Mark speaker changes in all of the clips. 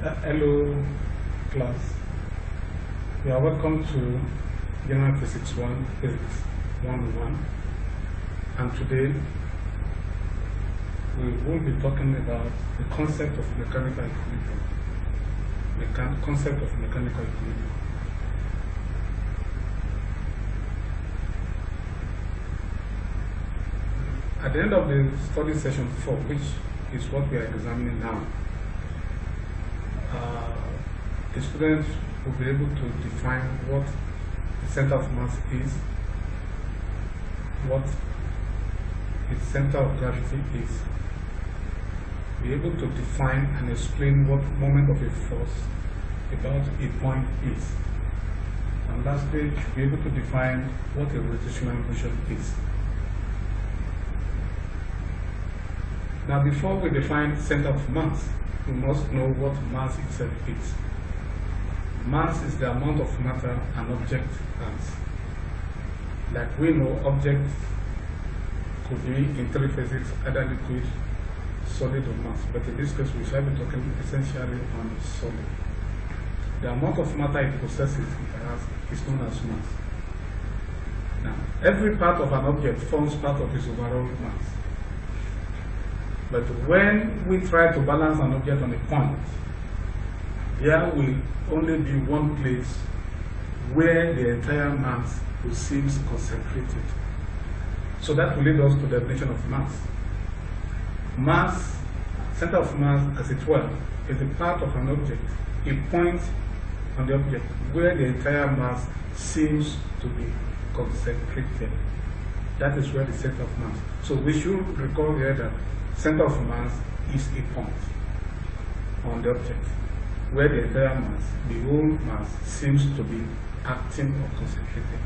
Speaker 1: Hello, class. You are welcome to General Physics 1, Physics 101. And today we will be talking about the concept of mechanical equilibrium. Concept of mechanical equilibrium. At the end of the study session 4, which is what we are examining now, the students will be able to define what the center of mass is, what its center of gravity is, be able to define and explain what moment of a force about a point is, and lastly, be able to define what a rotational motion is. Now, before we define center of mass, we must know what mass itself is. Mass is the amount of matter an object has. Like we know, objects could be in three phases, either liquid, solid, or mass. But in this case, we shall be talking essentially on solid. The amount of matter it possesses is known as mass. Now, every part of an object forms part of its overall mass. But when we try to balance an object on a point, there will only be one place where the entire mass seems concentrated. So that will lead us to the definition of mass. Mass, center of mass, as it were, is a part of an object, a point on the object where the entire mass seems to be concentrated. That is where the center of mass. So we should recall here that center of mass is a point on the object where the entire mass, the whole mass, seems to be acting or concentrated.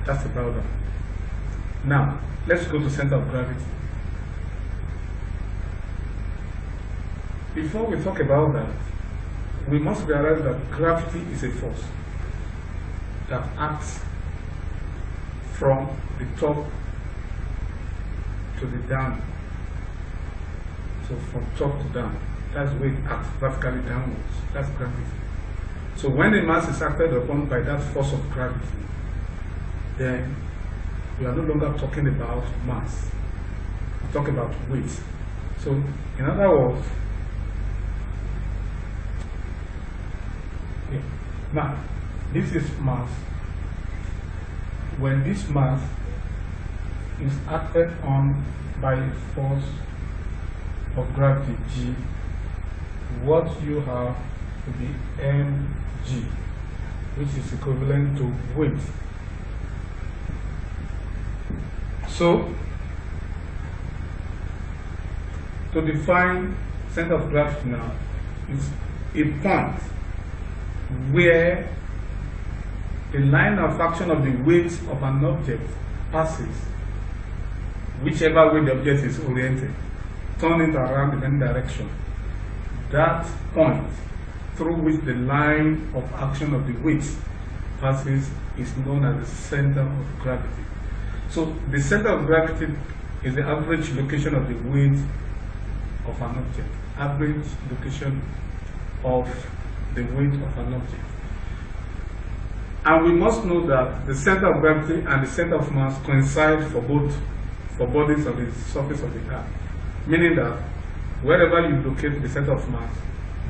Speaker 1: That's about that. Now, let's go to center of gravity. Before we talk about that, we must realize that gravity is a force that acts from the top to the down. So from top to down, that's where it acts vertically downwards. That's gravity. So when the mass is acted upon by that force of gravity, then we are no longer talking about mass. We talk about weight. So in other words, now this is mass. When this mass is acted on by a force of gravity G, what you have to be mg, which is equivalent to weight. So, to define center of gravity now, is a point where the line of action of the weight of an object passes whichever way the object is oriented, turn it around in any direction. That point through which the line of action of the weight passes is known as the center of gravity. So the center of gravity is the average location of the weight of an object. Average location of the weight of an object. And we must know that the center of gravity and the center of mass coincide for bodies on the surface of the earth. Meaning that wherever you locate the center of mass,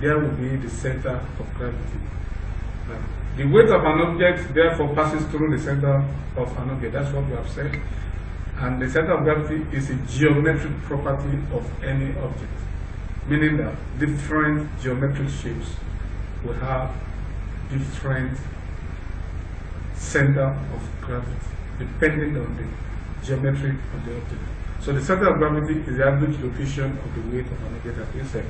Speaker 1: there will be the center of gravity. The weight of an object therefore passes through the center of an object. That's what we have said. And the center of gravity is a geometric property of any object. Meaning that different geometric shapes will have different center of gravity depending on the geometry of the object. So the center of gravity is the average location of the weight of an object, as we said.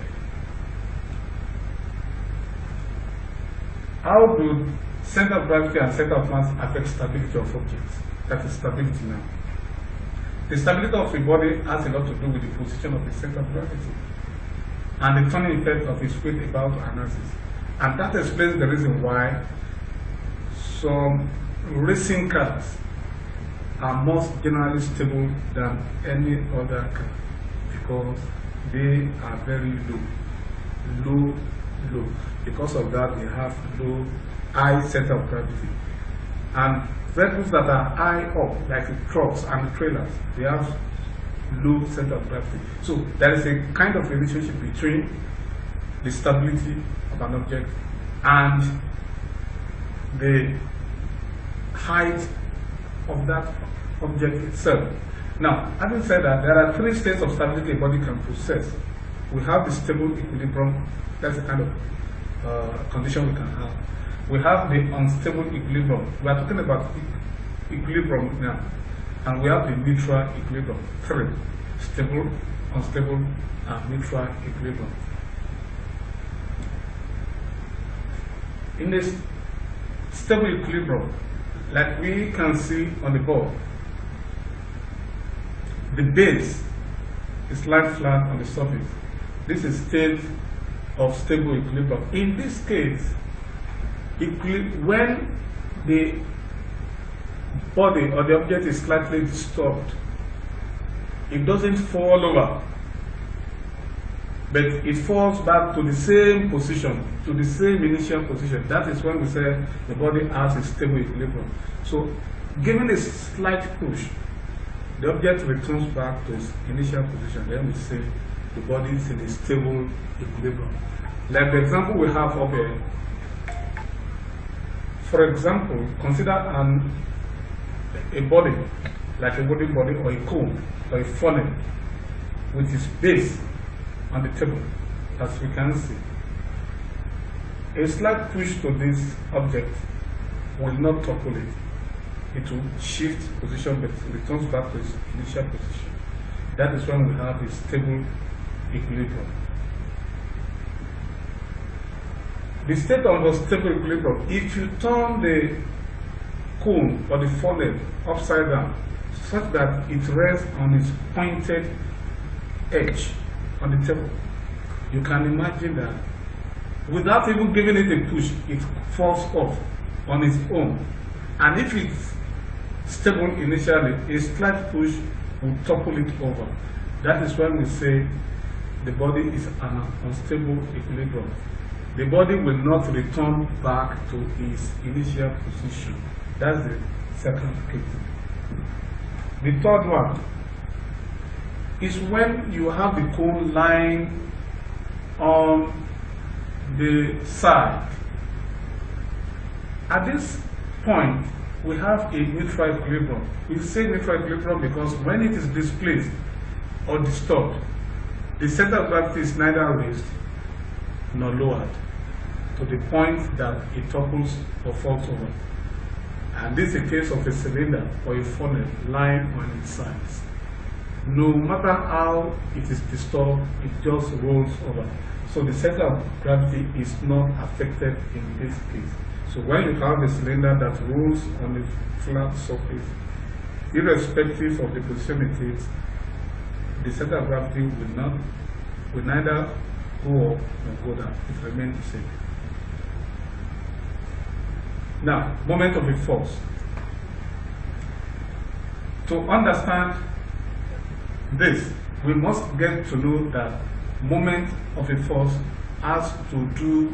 Speaker 1: How do center of gravity and center of mass affect stability of objects? That is stability now. The stability of a body has a lot to do with the position of the center of gravity and the turning effect of its weight about an axis. And that explains the reason why some racing cars are more generally stable than any other car, because they are very low low. Because of that, they have high center of gravity. And vehicles that are high up, like the trucks and the trailers, they have low center of gravity. So there is a kind of relationship between the stability of an object and the height of that object itself. Now, having said that, there are three states of stability a body can possess. We have the stable equilibrium, that's the kind of condition we can have. We have the unstable equilibrium. We are talking about equilibrium now. And we have the neutral equilibrium. Three: stable, unstable, and neutral equilibrium. In this stable equilibrium, like we can see on the board, the base is lying flat on the surface. This is state of stable equilibrium. In this case, when the body or the object is slightly disturbed, it doesn't fall over, but it falls back to the same position, to the same initial position. That is when we say the body has a stable equilibrium. So, given a slight push, the object returns back to its initial position. Then we say the body is in a stable equilibrium. Like the example we have up here. For example, consider a body, like a wooden body or a cone or a funnel with its base on the table, as we can see. A slight push to this object will not topple it. It will shift position but returns back to its initial position. That is when we have a stable equilibrium. The state of unstable equilibrium, if you turn the cone or the funnel upside down such that it rests on its pointed edge on the table, you can imagine that without even giving it a push, it falls off on its own. And if it's stable initially, a slight push will topple it over. That is when we say the body is an unstable equilibrium. The body will not return back to its initial position. That's the second case. The third one is when you have the cone lying on the side. At this point, we have a neutral equilibrium. We say neutral equilibrium because when it is displaced or disturbed, the center of gravity is neither raised nor lowered to the point that it topples or falls over. And this is a case of a cylinder or a funnel lying on its sides. No matter how it is disturbed, it just rolls over. So the center of gravity is not affected in this case. So when you have a cylinder that rolls on a flat surface, irrespective of the position it is, the center of gravity will neither go up nor go down. It remains the same. Now, moment of a force. To understand this, we must get to know that moment of a force has to do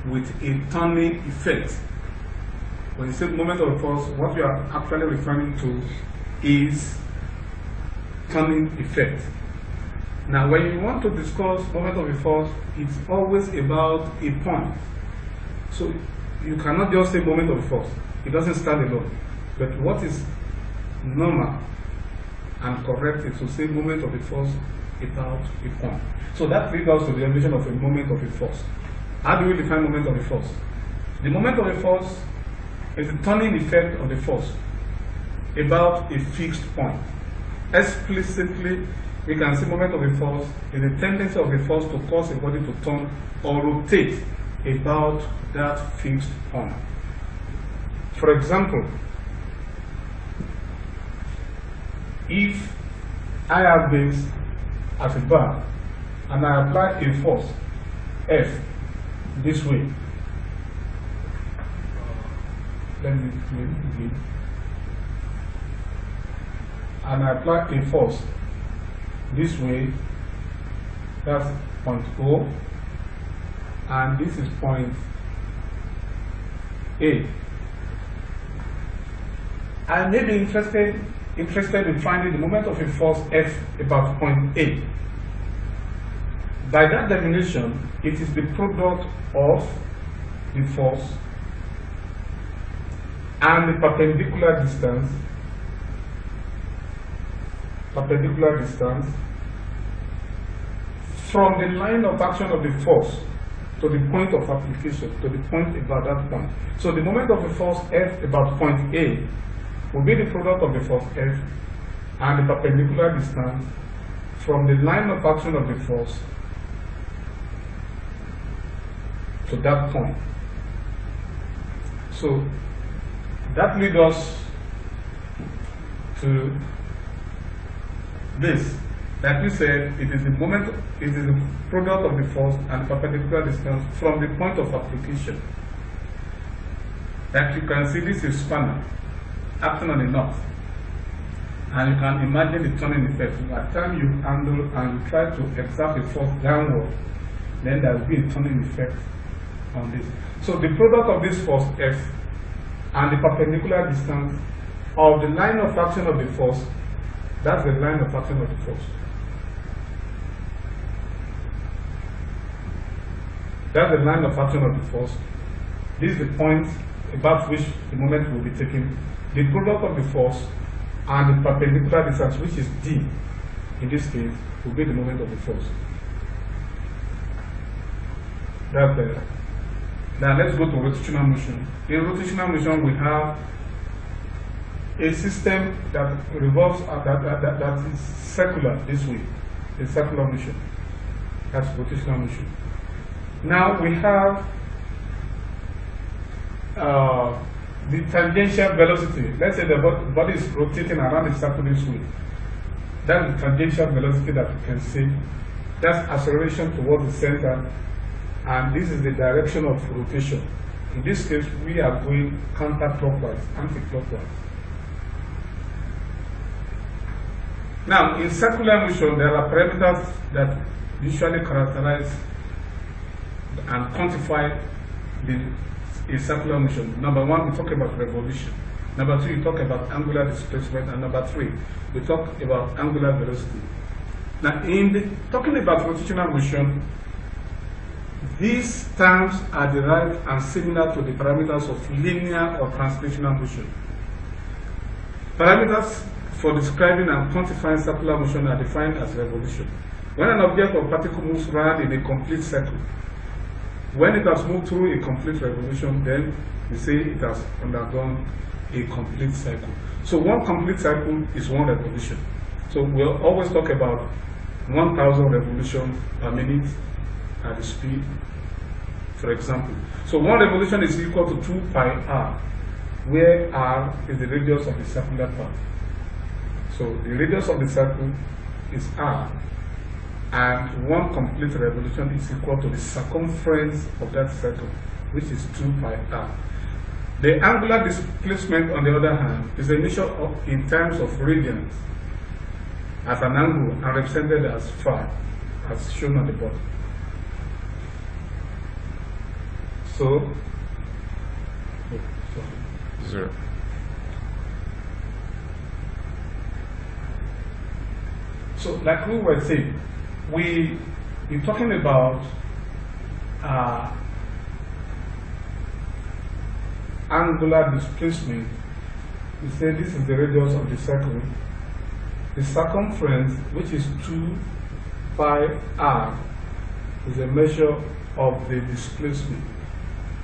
Speaker 1: with a turning effect. When you say moment of a force, what we are actually referring to is turning effect. Now, when you want to discuss moment of a force, it's always about a point. So you cannot just say moment of a force. It doesn't stand alone. But what is normal and correct is to say moment of a force about a point. So that leads us to the definition of a moment of a force. How do we define moment of a force? The moment of a force is the turning effect of the force about a fixed point. Explicitly, we can say moment of a force is the tendency of a force to cause a body to turn or rotate about that fixed point. For example, if I have this as a bar and I apply a force F this way, let me begin, and I apply a force this way, that's point O, and this is point A. I may be interested in finding the moment of a force F about point A. By that definition, it is the product of the force and the perpendicular distance from the line of action of the force to the point of application, to the point about that point. So the moment of the force F about point A will be the product of the force F and the perpendicular distance from the line of action of the force to that point. So that leads us to this. Like we said, it is the product of the force and perpendicular distance from the point of application. Like you can see, this is spanner acting on the knot, and you can imagine the turning effect. By the time you handle and you try to exert a force downward, then there will be a turning effect on this. So the product of this force F and the perpendicular distance of the line of action of the force, that's the line of action of the force. That's the line of action of the force. This is the point about which the moment will be taken. The product of the force and the perpendicular distance, which is D, in this case, will be the moment of the force. That's there. Now let's go to rotational motion. In rotational motion, we have a system that revolves, that is circular this way, a circular motion. That's rotational motion. Now we have the tangential velocity. Let's say the body is rotating around the circle this way. That's the tangential velocity that you can see. That's acceleration towards the center, and this is the direction of rotation. In this case, we are going counterclockwise, anti-clockwise. Now, in circular motion, there are parameters that usually characterize and quantify a circular motion. Number one, we talk about revolution. Number two, we talk about angular displacement. And number three, we talk about angular velocity. Now, talking about rotational motion, these terms are derived and similar to the parameters of linear or translational motion. Parameters for describing and quantifying circular motion are defined as revolution. When an object or particle moves around in a complete circle, when it has moved through a complete revolution, then we say it has undergone a complete cycle. So one complete cycle is one revolution. So we'll always talk about 1,000 revolutions per minute at the speed, for example. So one revolution is equal to 2 pi r, where r is the radius of the circular path. So the radius of the circle is r, and one complete revolution is equal to the circumference of that circle, which is 2 pi r. The angular displacement, on the other hand, is a measure in terms of radians as an angle and represented as phi, as shown on the bottom. So,
Speaker 2: Zero.
Speaker 1: So, like we were saying, we're talking about angular displacement. We say this is the radius of the circle. The circumference, which is 2 pi r, is a measure of the displacement.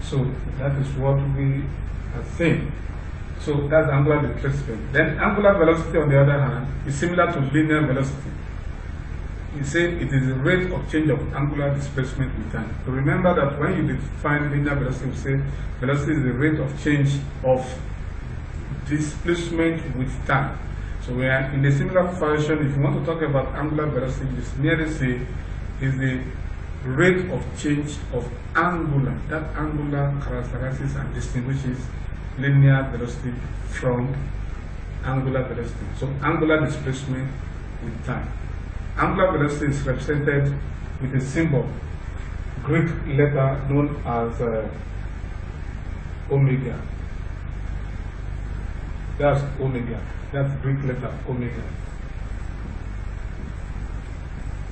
Speaker 1: So that is what we are saying. So that's angular displacement. Then angular velocity, on the other hand, is similar to linear velocity. You say it is the rate of change of angular displacement with time. So remember that when you define linear velocity, we say velocity is the rate of change of displacement with time. So we are in a similar fashion. If you want to talk about angular velocity, you merely say is the rate of change of angular. That angular characterizes and distinguishes linear velocity from angular velocity. So angular displacement with time. Angular velocity is represented with a symbol Greek letter known as omega. That's omega. That's Greek letter omega.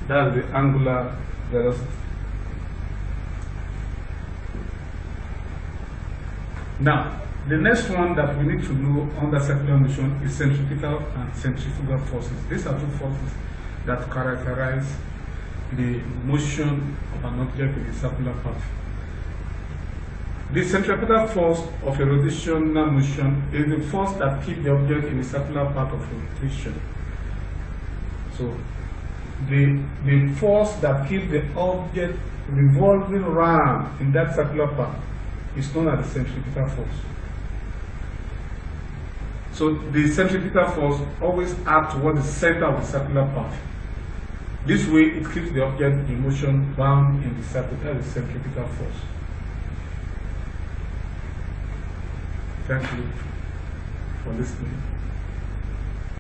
Speaker 1: That's the angular velocity. Now, the next one that we need to know under circular motion is centripetal and centrifugal forces. These are two forces that characterize the motion of an object in a circular path. The centripetal force of a rotational motion is the force that keeps the object in a circular path of rotation. So, the force that keeps the object revolving around in that circular path is known as the centripetal force. So the centripetal force always acts toward the center of the circular path. This way it keeps the object in motion bound in the circle. That is centripetal force. Thank you for listening.